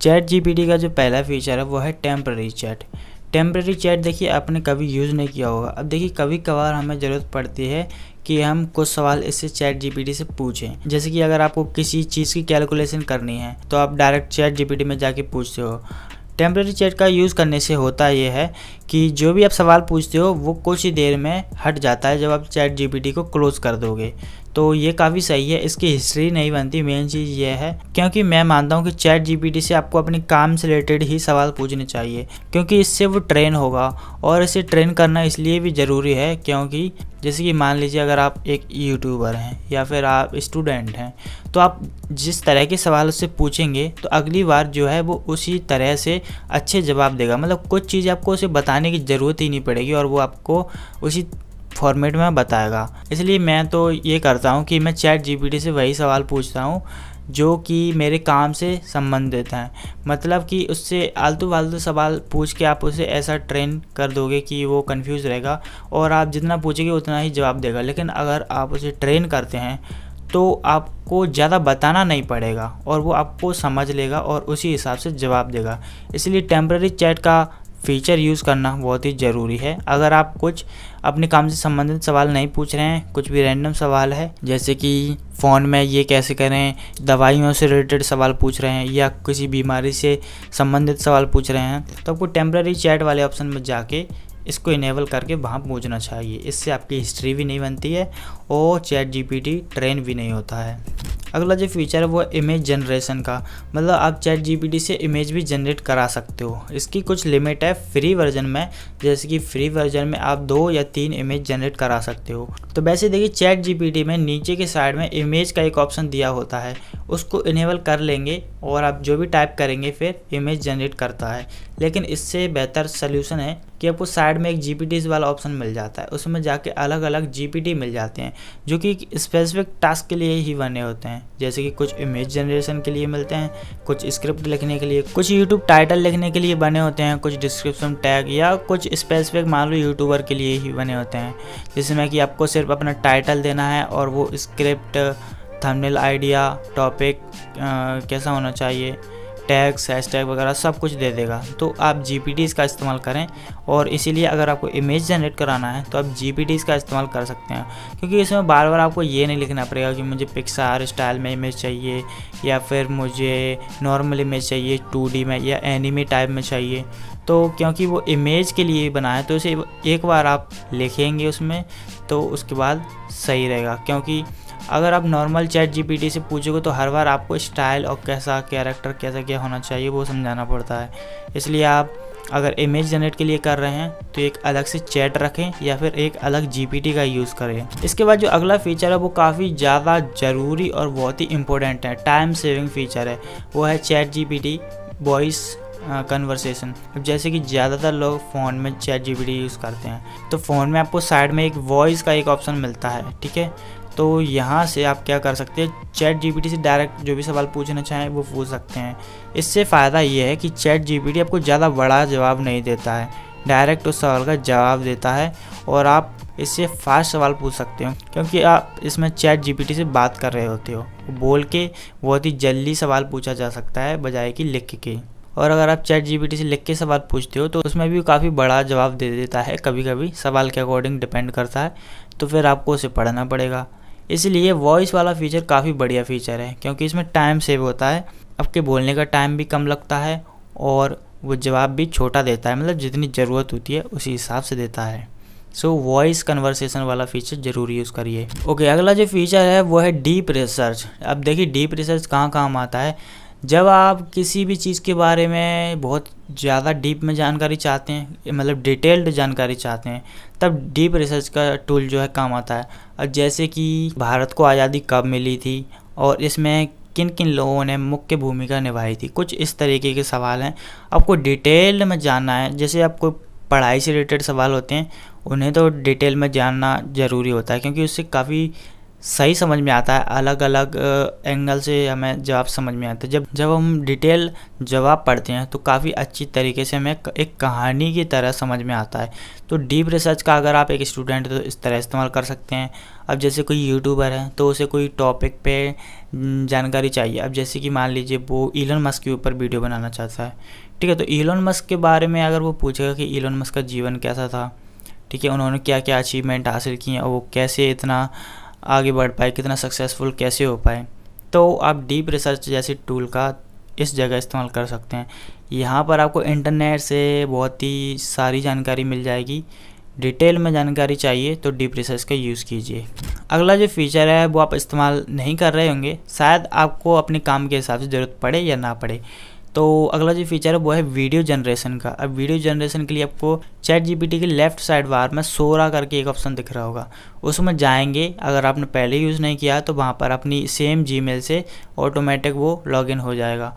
Chat GPT का जो पहला फीचर है वो है टेम्पररी चैट। टेम्पररी चैट देखिए आपने कभी यूज़ नहीं किया होगा। अब देखिए कभी कभार हमें ज़रूरत पड़ती है कि हम कुछ सवाल इससे चैट जीपीटी से पूछें। जैसे कि अगर आपको किसी चीज़ की कैलकुलेशन करनी है तो आप डायरेक्ट चैट जीपीटी में जाके पूछते हो। टेम्पररी चैट का यूज़ करने से होता ये है कि जो भी आप सवाल पूछते हो वो कुछ ही देर में हट जाता है जब आप चैट जीपीटी को क्लोज़ कर दोगे। तो ये काफ़ी सही है, इसकी हिस्ट्री नहीं बनती। मेन चीज़ ये है क्योंकि मैं मानता हूँ कि चैट जीपीटी से आपको अपने काम से रिलेटेड ही सवाल पूछने चाहिए, क्योंकि इससे वो ट्रेन होगा। और इसे ट्रेन करना इसलिए भी ज़रूरी है क्योंकि जैसे कि मान लीजिए अगर आप एक यूट्यूबर हैं या फिर आप स्टूडेंट हैं, तो आप जिस तरह के सवाल उससे पूछेंगे तो अगली बार जो है वो उसी तरह से अच्छे जवाब देगा। मतलब कुछ चीज़ आपको उसे बताने की ज़रूरत ही नहीं पड़ेगी और वो आपको उसी फॉर्मेट में बताएगा। इसलिए मैं तो ये करता हूँ कि मैं चैट जीपीटी से वही सवाल पूछता हूँ जो कि मेरे काम से संबंधित हैं। मतलब कि उससे आलतू फालतू सवाल पूछ के आप उसे ऐसा ट्रेन कर दोगे कि वो कंफ्यूज रहेगा और आप जितना पूछेंगे उतना ही जवाब देगा। लेकिन अगर आप उसे ट्रेन करते हैं तो आपको ज़्यादा बताना नहीं पड़ेगा और वो आपको समझ लेगा और उसी हिसाब से जवाब देगा। इसलिए टेम्पररी चैट का फीचर यूज़ करना बहुत ही ज़रूरी है। अगर आप कुछ अपने काम से संबंधित सवाल नहीं पूछ रहे हैं, कुछ भी रैंडम सवाल है जैसे कि फ़ोन में ये कैसे करें, दवाइयों से रिलेटेड सवाल पूछ रहे हैं या किसी बीमारी से संबंधित सवाल पूछ रहे हैं, तो आपको टेम्पररी चैट वाले ऑप्शन में जाके इसको इनेबल करके वहाँ पूछना चाहिए। इससे आपकी हिस्ट्री भी नहीं बनती है और चैट जीपीटी ट्रेन भी नहीं होता है। अगला जो फीचर है वो इमेज जनरेशन का। मतलब आप चैट जीपीटी से इमेज भी जनरेट करा सकते हो। इसकी कुछ लिमिट है फ्री वर्जन में, जैसे कि फ्री वर्जन में आप 2 या 3 इमेज जनरेट करा सकते हो। तो वैसे देखिए चैट जीपीटी में नीचे के साइड में इमेज का एक ऑप्शन दिया होता है, उसको इनेबल कर लेंगे और आप जो भी टाइप करेंगे फिर इमेज जनरेट करता है। लेकिन इससे बेहतर सोल्यूशन है कि आपको साइड में एक जीपीटी वाला ऑप्शन मिल जाता है, उसमें जाके अलग अलग जीपीटी मिल जाते हैं जो कि स्पेसिफिक टास्क के लिए ही बने होते हैं। जैसे कि कुछ इमेज जनरेशन के लिए मिलते हैं, कुछ स्क्रिप्ट लिखने के लिए, कुछ यूट्यूब टाइटल लिखने के लिए बने होते हैं, कुछ डिस्क्रिप्शन टैग या कुछ स्पेसिफिक मान लो यूट्यूबर के लिए ही बने होते हैं, जिसमें कि आपको सिर्फ अपना टाइटल देना है और वो स्क्रिप्ट, थंबनेल आइडिया, टॉपिक कैसा होना चाहिए, टैग्स, हैशटैग वगैरह सब कुछ दे देगा। तो आप जीपीटीज़ का इस्तेमाल करें। और इसीलिए अगर आपको इमेज जनरेट कराना है तो आप जीपीटीज़ का इस्तेमाल कर सकते हैं, क्योंकि इसमें बार बार आपको ये नहीं लिखना पड़ेगा कि मुझे पिक्सार स्टाइल में इमेज चाहिए या फिर मुझे नॉर्मल इमेज चाहिए 2D में या एनिमे टाइप में चाहिए। तो क्योंकि वो इमेज के लिए बना है तो इसे एक बार आप लिखेंगे उसमें तो उसके बाद सही रहेगा। क्योंकि अगर आप नॉर्मल चैट जीपीटी से पूछोगे तो हर बार आपको स्टाइल और कैसा कैरेक्टर कैसा क्या होना चाहिए वो समझाना पड़ता है। इसलिए आप अगर इमेज जनरेट के लिए कर रहे हैं तो एक अलग से चैट रखें या फिर एक अलग जीपीटी का यूज़ करें। इसके बाद जो अगला फीचर है वो काफ़ी ज़्यादा ज़रूरी और बहुत ही इंपॉर्टेंट है, टाइम सेविंग फीचर है, वो है चैट जीपीटी वॉइस कन्वर्सेशन। अब जैसे कि ज़्यादातर लोग फ़ोन में चैट जीपीटी यूज़ करते हैं तो फ़ोन में आपको साइड में एक वॉइस का एक ऑप्शन मिलता है, ठीक है। तो यहाँ से आप क्या कर सकते हैं, चैट जीपीटी से डायरेक्ट जो भी सवाल पूछना चाहें वो पूछ सकते हैं। इससे फ़ायदा ये है कि चैट जीपीटी आपको ज़्यादा बड़ा जवाब नहीं देता है, डायरेक्ट उस सवाल का जवाब देता है और आप इससे फास्ट सवाल पूछ सकते हो क्योंकि आप इसमें चैट जीपीटी से बात कर रहे होते हो। बोल के बहुत ही जल्दी सवाल पूछा जा सकता है बजाय कि लिख के। और अगर आप चैट जीपीटी से लिख के सवाल पूछते हो तो उसमें भी काफ़ी बड़ा जवाब दे देता है, कभी कभी सवाल के अकॉर्डिंग डिपेंड करता है, तो फिर आपको उसे पढ़ना पड़ेगा। इसलिए वॉइस वाला फीचर काफ़ी बढ़िया फीचर है क्योंकि इसमें टाइम सेव होता है, आपके बोलने का टाइम भी कम लगता है और वो जवाब भी छोटा देता है, मतलब जितनी ज़रूरत होती है उसी हिसाब से देता है। सो वॉइस कन्वर्सेशन वाला फीचर ज़रूर यूज़ करिए। ओके, अगला जो फीचर है वो है डीप रिसर्च। अब देखिए डीप रिसर्च कहाँ काम आता है, जब आप किसी भी चीज़ के बारे में बहुत ज़्यादा डीप में जानकारी चाहते हैं, मतलब डिटेल्ड जानकारी चाहते हैं, तब डीप रिसर्च का टूल जो है काम आता है। और जैसे कि भारत को आज़ादी कब मिली थी और इसमें किन किन लोगों ने मुख्य भूमिका निभाई थी, कुछ इस तरीके के सवाल हैं। आपको डिटेल में जानना है, जैसे आपको पढ़ाई से रिलेटेड सवाल होते हैं उन्हें तो डिटेल में जानना ज़रूरी होता है क्योंकि उससे काफ़ी सही समझ में आता है, अलग अलग एंगल से हमें जवाब समझ में आता है। जब हम डिटेल जवाब पढ़ते हैं तो काफ़ी अच्छी तरीके से हमें एक कहानी की तरह समझ में आता है। तो डीप रिसर्च का अगर आप एक स्टूडेंट तो इस तरह इस्तेमाल कर सकते हैं। अब जैसे कोई यूट्यूबर है तो उसे कोई टॉपिक पे जानकारी चाहिए। अब जैसे कि मान लीजिए वो इलन मस्क के ऊपर वीडियो बनाना चाहता है, ठीक है, तो इलन मस्क के बारे में अगर वो पूछेगा कि इलन मस्क का जीवन कैसा था, ठीक है, उन्होंने क्या क्या अचीवमेंट हासिल किए और वो कैसे इतना आगे बढ़ पाए, कितना सक्सेसफुल कैसे हो पाए, तो आप डीप रिसर्च जैसी टूल का इस जगह इस्तेमाल कर सकते हैं। यहाँ पर आपको इंटरनेट से बहुत ही सारी जानकारी मिल जाएगी। डिटेल में जानकारी चाहिए तो डीप रिसर्च का यूज़ कीजिए। अगला जो फीचर है वो आप इस्तेमाल नहीं कर रहे होंगे, शायद आपको अपने काम के हिसाब से ज़रूरत पड़े या ना पड़े। तो अगला जो फीचर है वो है वीडियो जनरेशन का। अब वीडियो जनरेशन के लिए आपको चैट जीपीटी के लेफ्ट साइड बार में सोरा करके एक ऑप्शन दिख रहा होगा, उसमें जाएंगे। अगर आपने पहले यूज़ नहीं किया तो वहाँ पर अपनी सेम जीमेल से ऑटोमेटिक वो लॉगिन हो जाएगा।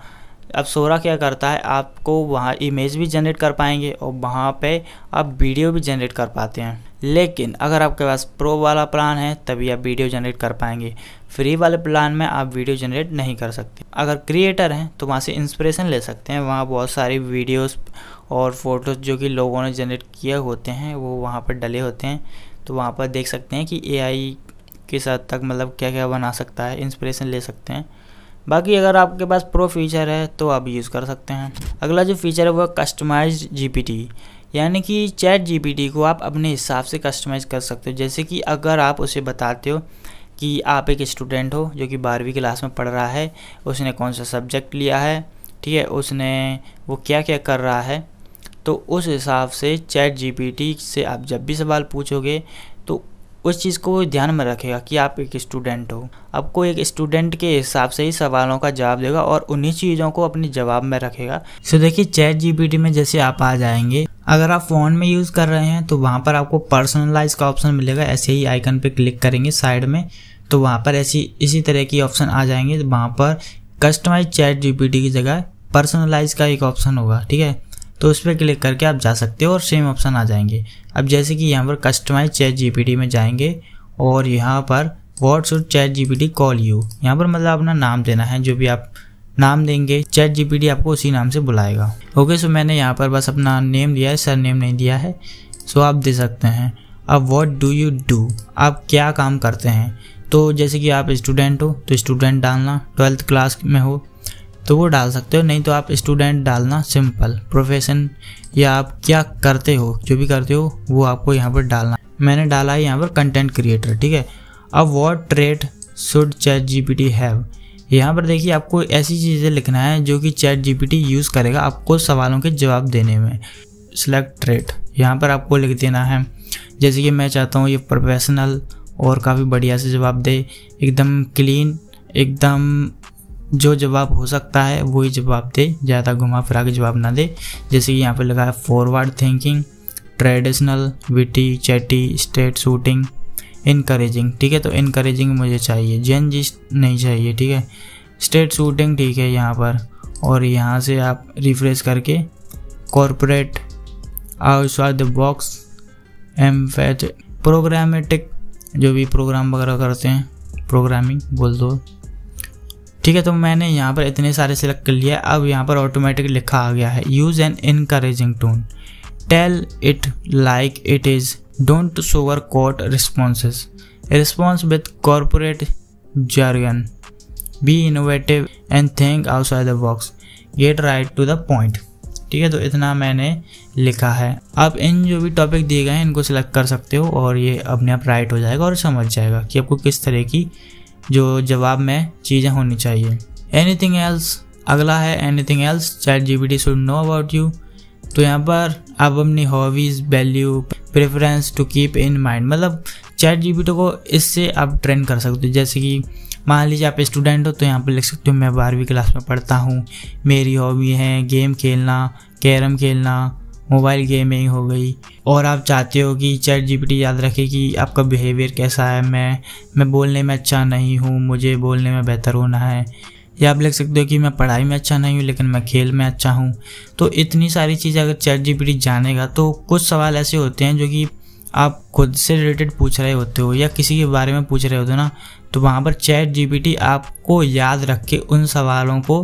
अब सोरा क्या करता है, आपको वहाँ इमेज भी जनरेट कर पाएंगे और वहाँ पे आप वीडियो भी जनरेट कर पाते हैं। लेकिन अगर आपके पास प्रो वाला प्लान है तभी आप वीडियो जनरेट कर पाएंगे, फ्री वाले प्लान में आप वीडियो जनरेट नहीं कर सकते। अगर क्रिएटर हैं तो वहाँ से इंस्पिरेशन ले सकते हैं, वहाँ बहुत सारी वीडियोस और फोटोज़ जो कि लोगों ने जनरेट किए होते हैं वो वहाँ पर डले होते हैं। तो वहाँ पर देख सकते हैं कि एआई किस हद तक मतलब क्या क्या बना सकता है, इंस्पिरेशन ले सकते हैं। बाकी अगर आपके पास प्रो फीचर है तो आप यूज़ कर सकते हैं। अगला जो फीचर है वो कस्टमाइज्ड जीपीटी, यानी कि चैट जीपीटी को आप अपने हिसाब से कस्टमाइज़ कर सकते हो। जैसे कि अगर आप उसे बताते हो कि आप एक स्टूडेंट हो जो कि 12वीं क्लास में पढ़ रहा है, उसने कौन सा सब्जेक्ट लिया है, ठीक है, उसने वो क्या क्या कर रहा है, तो उस हिसाब से चैट जीपीटी से आप जब भी सवाल पूछोगे तो उस चीज़ को वो ध्यान में रखेगा कि आप एक स्टूडेंट हो, आपको एक स्टूडेंट के हिसाब से ही सवालों का जवाब देगा और उन्हीं चीज़ों को अपने जवाब में रखेगा। सो देखिए चैट जीपीटी में जैसे आप आ जाएंगे, अगर आप फ़ोन में यूज़ कर रहे हैं तो वहाँ पर आपको पर्सनलाइज का ऑप्शन मिलेगा। ऐसे ही आइकन पे क्लिक करेंगे साइड में तो वहाँ पर इसी तरह की ऑप्शन आ जाएंगे। वहाँ पर कस्टमाइज चैट जीपीटी की जगह पर्सनलाइज का एक ऑप्शन होगा, ठीक है, तो उस पर क्लिक करके आप जा सकते हो और सेम ऑप्शन आ जाएंगे। अब जैसे कि यहाँ पर कस्टमाइज चैट जीपीटी में जाएंगे और यहाँ पर what should chat GPT call you, यहाँ पर मतलब अपना नाम देना है, जो भी आप नाम देंगे चैट जीपीटी आपको उसी नाम से बुलाएगा। ओके, सो मैंने यहाँ पर बस अपना नेम दिया है, सर नेम नहीं दिया है, सो आप दे सकते हैं। अब व्हाट डू यू डू, आप क्या काम करते हैं, तो जैसे कि आप स्टूडेंट हो तो स्टूडेंट डालना, 12th क्लास में हो तो वो डाल सकते हो, नहीं तो आप स्टूडेंट डालना सिंपल। प्रोफेशन या आप क्या करते हो, जो भी करते हो वो आपको यहाँ पर डालना। मैंने डाला है यहाँ पर कंटेंट क्रिएटर, ठीक है। अब what trait should chat GPT have, यहाँ पर देखिए आपको ऐसी चीज़ें लिखना है जो कि चैट जीपीटी यूज़ करेगा आपको सवालों के जवाब देने में। सिलेक्ट ट्रेट, यहाँ पर आपको लिख देना है, जैसे कि मैं चाहता हूँ ये प्रोफेशनल और काफ़ी बढ़िया से जवाब दे, एकदम क्लीन, एकदम जो जवाब हो सकता है वही जवाब दे, ज़्यादा घुमा फिरा के जवाब ना दे। जैसे कि यहाँ पे लगा है forward thinking, traditional, witty, chatty, straight shooting, encouraging, ठीक है, तो इनकरेजिंग मुझे चाहिए, जेनजिस्ट नहीं चाहिए, ठीक है, स्ट्रेट शूटिंग ठीक है यहाँ पर। और यहाँ से आप रिफ्रेश करके corporate, outside the box, एम्फैटिक, programmatic, जो भी प्रोग्राम वगैरह करते हैं, प्रोग्रामिंग बोल दो, ठीक है। तो मैंने यहाँ पर इतने सारे सिलेक्ट कर लिया। अब यहाँ पर ऑटोमेटिक लिखा आ गया है, use an encouraging tone, tell it like it is, don't sugar coat responses, response with corporate jargon, be innovative and think outside the box, get right to the point, ठीक है। तो इतना मैंने लिखा है। अब इन जो भी टॉपिक दिए गए हैं इनको सिलेक्ट कर सकते हो और ये अपने आप राइट हो जाएगा और समझ जाएगा कि आपको किस तरह की जो जवाब में चीज़ें होनी चाहिए। एनीथिंग एल्स, अगला है anything else ChatGPT should know about you. तो यहाँ पर आप अपनी hobbies, value, preference to keep in mind, मतलब चैट जीपीटी को इससे आप ट्रेन कर सकते हो। जैसे कि मान लीजिए आप स्टूडेंट हो तो यहाँ पर लिख सकते हो मैं 12वीं क्लास में पढ़ता हूँ, मेरी हॉबी है गेम खेलना, कैरम खेलना, मोबाइल गेमिंग हो गई, और आप चाहते हो कि चैट जीपीटी याद रखे कि आपका बिहेवियर कैसा है, मैं बोलने में अच्छा नहीं हूँ, मुझे बोलने में बेहतर होना है। या आप लिख सकते हो कि मैं पढ़ाई में अच्छा नहीं हूँ लेकिन मैं खेल में अच्छा हूँ। तो इतनी सारी चीज़ें अगर चैट जीपीटी जानेगा तो कुछ सवाल ऐसे होते हैं जो कि आप खुद से रिलेटेड पूछ रहे होते हो या किसी के बारे में पूछ रहे होते हो ना, तो वहाँ पर चैट जीपीटी आपको याद रख के उन सवालों को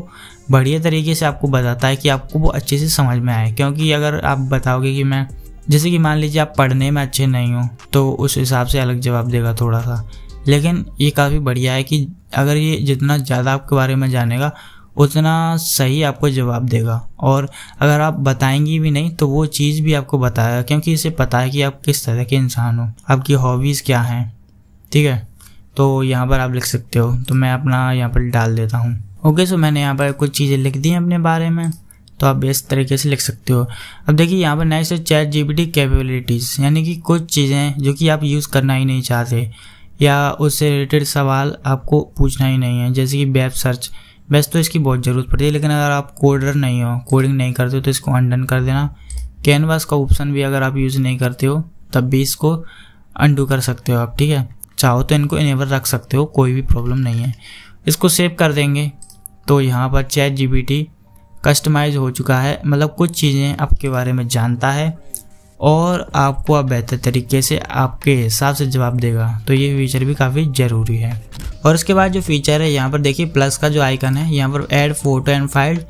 बढ़िया तरीके से आपको बताता है कि आपको वो अच्छे से समझ में आए। क्योंकि अगर आप बताओगे कि मैं, जैसे कि मान लीजिए आप पढ़ने में अच्छे नहीं हो, तो उस हिसाब से अलग जवाब देगा थोड़ा सा। लेकिन ये काफ़ी बढ़िया है कि अगर ये जितना ज़्यादा आपके बारे में जानेगा उतना सही आपको जवाब देगा। और अगर आप बताएंगी भी नहीं तो वो चीज़ भी आपको बताएगा, क्योंकि इसे पता है कि आप किस तरह के इंसान हो, आपकी हॉबीज़ क्या हैं। ठीक है, तो यहाँ पर आप लिख सकते हो। तो मैं अपना यहाँ पर डाल देता हूँ। ओके, सो मैंने यहाँ पर कुछ चीज़ें लिख दी हैं अपने बारे में, तो आप इस तरीके से लिख सकते हो। अब देखिए यहाँ पर नेक्स्ट है चैट जीपीटी कैपेबिलिटीज़, यानी कि कुछ चीज़ें जो कि आप यूज़ करना ही नहीं चाहते या उससे रिलेटेड सवाल आपको पूछना ही नहीं है, जैसे कि वेब सर्च। वैसे तो इसकी बहुत ज़रूरत पड़ती है, लेकिन अगर आप कोडर नहीं हो, कोडिंग नहीं करते हो, तो इसको अनडन कर देना। कैनवास का ऑप्शन भी अगर आप यूज़ नहीं करते हो तब भी इसको अनडू कर सकते हो आप। ठीक है, चाहो तो इनको इनेबल रख सकते हो, कोई भी प्रॉब्लम नहीं है। इसको सेव कर देंगे तो यहाँ पर चैट जीपीटी कस्टमाइज हो चुका है, मतलब कुछ चीज़ें आपके बारे में जानता है और आपको अब बेहतर तरीके से आपके हिसाब से जवाब देगा। तो ये फीचर भी काफ़ी ज़रूरी है। और उसके बाद जो फीचर है यहाँ पर देखिए प्लस का जो आइकन है, यहाँ पर add photo and file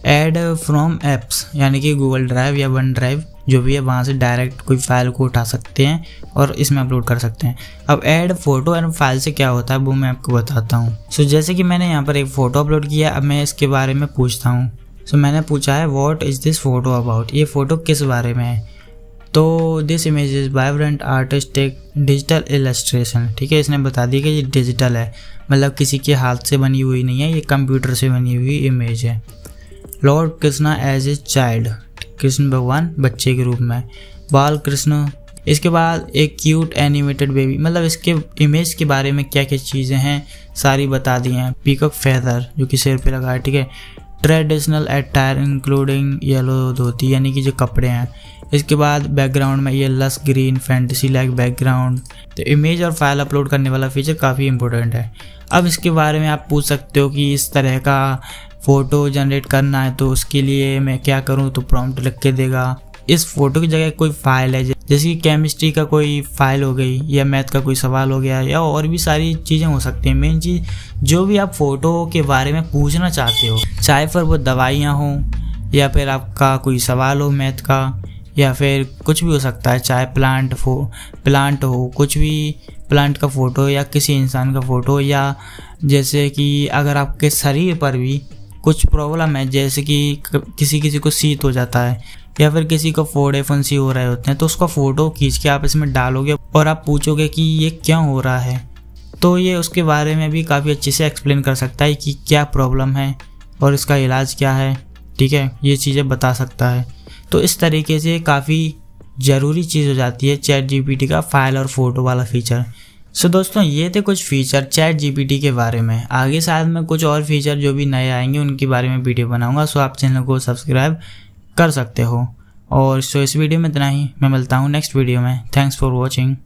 add from apps, यानी कि गूगल ड्राइव या वन ड्राइव जो भी है, वहाँ से डायरेक्ट कोई फाइल को उठा सकते हैं और इसमें अपलोड कर सकते हैं। अब ऐड फोटो एंड फाइल से क्या होता है वो मैं आपको बताता हूँ। सो जैसे कि मैंने यहाँ पर एक फ़ोटो अपलोड किया, अब मैं इसके बारे में पूछता हूँ। सो मैंने पूछा है what is this photo about, ये फ़ोटो किस बारे में है। तो this image is vibrant artistic digital illustration. ठीक है, इसने बता दिया कि ये डिजिटल है, मतलब किसी के हाथ से बनी हुई नहीं है, ये कंप्यूटर से बनी हुई इमेज है। Lord Krishna as a child, Krishna भगवान बच्चे के रूप में, बाल कृष्ण। इसके बाद एक क्यूट एनिमेटेड बेबी, मतलब इसके इमेज के बारे में क्या क्या चीज़ें हैं सारी बता दी हैं। पीकॉक फेदर जो कि सिर पे लगा है। ठीक है, ट्रेडिशनल अटायर इंक्लूडिंग येलो धोती, यानी कि जो कपड़े हैं। इसके बाद बैकग्राउंड में ये लस ग्रीन फैंटेसी लाइक बैकग्राउंड। तो इमेज और फाइल अपलोड करने वाला फीचर काफ़ी इंपॉर्टेंट है। अब इसके बारे में आप पूछ सकते हो कि इस तरह का फ़ोटो जनरेट करना है तो उसके लिए मैं क्या करूं, तो प्रॉम्प्ट लिख के देगा। इस फोटो की जगह कोई फाइल है, जैसे कि केमिस्ट्री का कोई फाइल हो गई या मैथ का कोई सवाल हो गया या और भी सारी चीज़ें हो सकती हैं। मेन चीज़ जो भी आप फ़ोटो के बारे में पूछना चाहते हो, चाहे फिर वो दवाइयाँ हों या फिर आपका कोई सवाल हो मैथ का या फिर कुछ भी हो सकता है, चाहे प्लांट हो, कुछ भी प्लांट का फ़ोटो या किसी इंसान का फ़ोटो, या जैसे कि अगर आपके शरीर पर भी कुछ प्रॉब्लम है, जैसे कि किसी को शीत हो जाता है या फिर किसी को फोड़े फुंसी हो रहे होते हैं, तो उसका फ़ोटो खींच के आप इसमें डालोगे और आप पूछोगे कि ये क्यों हो रहा है, तो ये उसके बारे में भी काफ़ी अच्छे से एक्सप्लेन कर सकता है कि क्या प्रॉब्लम है और इसका इलाज क्या है। ठीक है, ये चीज़ें बता सकता है। तो इस तरीके से काफ़ी ज़रूरी चीज़ हो जाती है चैट जीपीटी का फाइल और फ़ोटो वाला फीचर। सो दोस्तों, ये थे कुछ फीचर चैट जीपीटी के बारे में। आगे शायद मैं कुछ और फीचर जो भी नए आएंगे उनके बारे में वीडियो बनाऊंगा, सो आप चैनल को सब्सक्राइब कर सकते हो। और सो इस वीडियो में इतना ही, मैं मिलता हूँ नेक्स्ट वीडियो में। Thanks for watching.